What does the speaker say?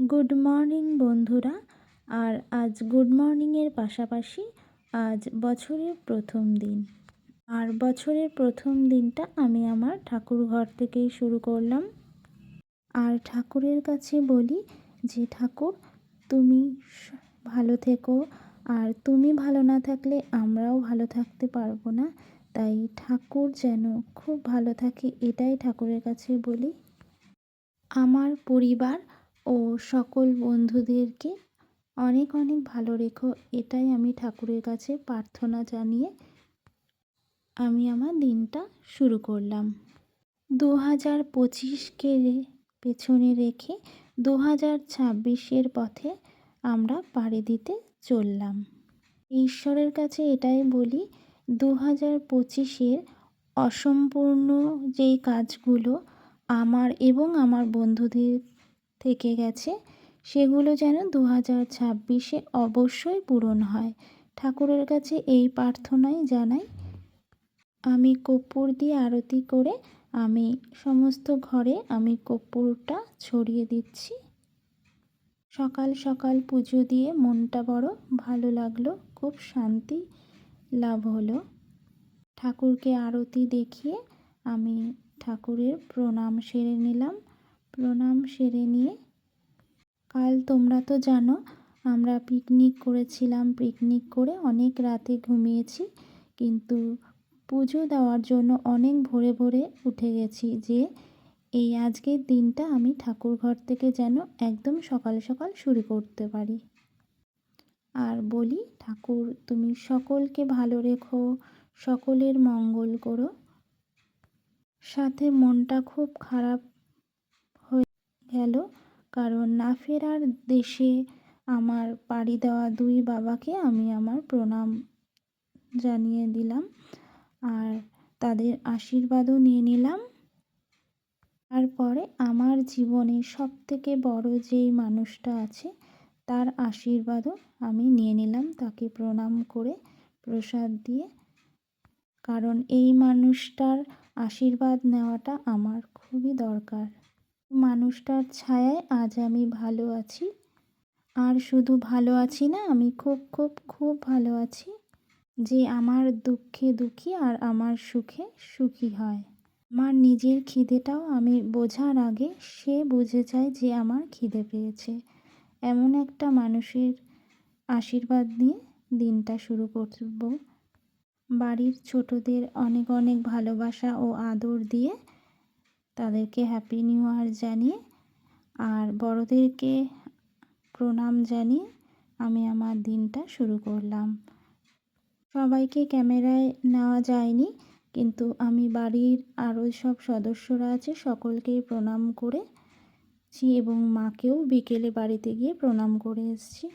Good morning বন্ধুরা। আর আজ good মর্নিংয়ের পাশাপাশি আজ বছরের প্রথম দিন। আর বছরের প্রথম দিনটা আমি আমার ঠাকুর ঘর থেকেই শুরু করলাম। আর ঠাকুরের কাছে বলি যে ঠাকুর তুমি ভালো থেকো, আর তুমি ভালো না থাকলে আমরাও ভালো থাকতে পারবো না। তাই ঠাকুর যেন খুব ভালো থাকে এটাই ঠাকুরের কাছে বলি। আমার পরিবার ও সকল বন্ধুদেরকে অনেক অনেক ভালো রেখো, এটাই আমি ঠাকুরের কাছে প্রার্থনা জানিয়ে আমি আমার দিনটা শুরু করলাম। 2025কে পেছনে রেখে 2026-এর পথে আমরা পাড়ি দিতে চললাম। ঈশ্বরের কাছে এটাই বলি, 2025-এর অসম্পূর্ণ যেই কাজগুলো আমার এবং আমার বন্ধুদের থেকে গেছে সেগুলো যেন 2026-এ অবশ্যই পূরণ হয়। ঠাকুরের কাছে এই প্রার্থনাই জানাই। আমি কর্পূর দিয়ে আরতি করে আমি সমস্ত ঘরে আমি কর্পূরটা ছড়িয়ে দিচ্ছি। সকাল সকাল পুজো দিয়ে মনটা বড় ভালো লাগলো, খুব শান্তি লাভ হলো। ঠাকুরকে আরতি দেখিয়ে আমি ঠাকুরের প্রণাম সেরে নিলাম। প্রণাম সেরে নিয়ে কাল তোমরা তো জানো আমরা পিকনিক করেছিলাম। পিকনিক করে অনেক রাতে ঘুমিয়েছি, কিন্তু পুজো দেওয়ার জন্য অনেক ভোরে ভোরে উঠে গেছি যে এই আজকের দিনটা আমি ঠাকুর ঘর থেকে যেন একদম সকাল সকাল শুরু করতে পারি। আর বলি ঠাকুর তুমি সকলকে ভালো রেখো, সকলের মঙ্গল করো। সাথে মনটা খুব খারাপ হয়ে গেল, কারণ না ফেরার দেশে আমার পাড়ি দেওয়া দুই বাবাকে আমি আমার প্রণাম জানিয়ে দিলাম আর তাদের আশীর্বাদও নিয়ে নিলাম। তারপরে আমার জীবনে সবথেকে বড় যেই মানুষটা আছে তার আশীর্বাদও আমি নিয়ে নিলাম, তাকে প্রণাম করে প্রসাদ দিয়ে। কারণ এই মানুষটার আশীর্বাদ নেওয়াটা আমার খুবই দরকার। মানুষটার ছায়ায় আজ আমি ভালো আছি। আর শুধু ভালো আছি না, আমি খুব খুব খুব ভালো আছি। যে আমার দুঃখে দুঃখী আর আমার সুখে সুখী হয়। আমার নিজের খিদেটাও আমি বোঝার আগে সে বুঝে যায় যে আমার খিদে পেয়েছে। এমন একটা মানুষের আশীর্বাদ নিয়ে দিনটা শুরু করব। বাড়ির ছোটদের অনেক অনেক ভালোবাসা ও আদর দিয়ে তাদেরকে হ্যাপি নিউ ইয়ার জানিয়ে আর বড়দেরকে প্রণাম জানিয়ে আমি আমার দিনটা শুরু করলাম। সবাইকে ক্যামেরায় নেওয়া যায়নি, কিন্তু আমি বাড়ির আরও সব সদস্যরা আছে সকলকেই প্রণাম করেছি এবং মাকেও বিকেলে বাড়িতে গিয়ে প্রণাম করে এসেছি।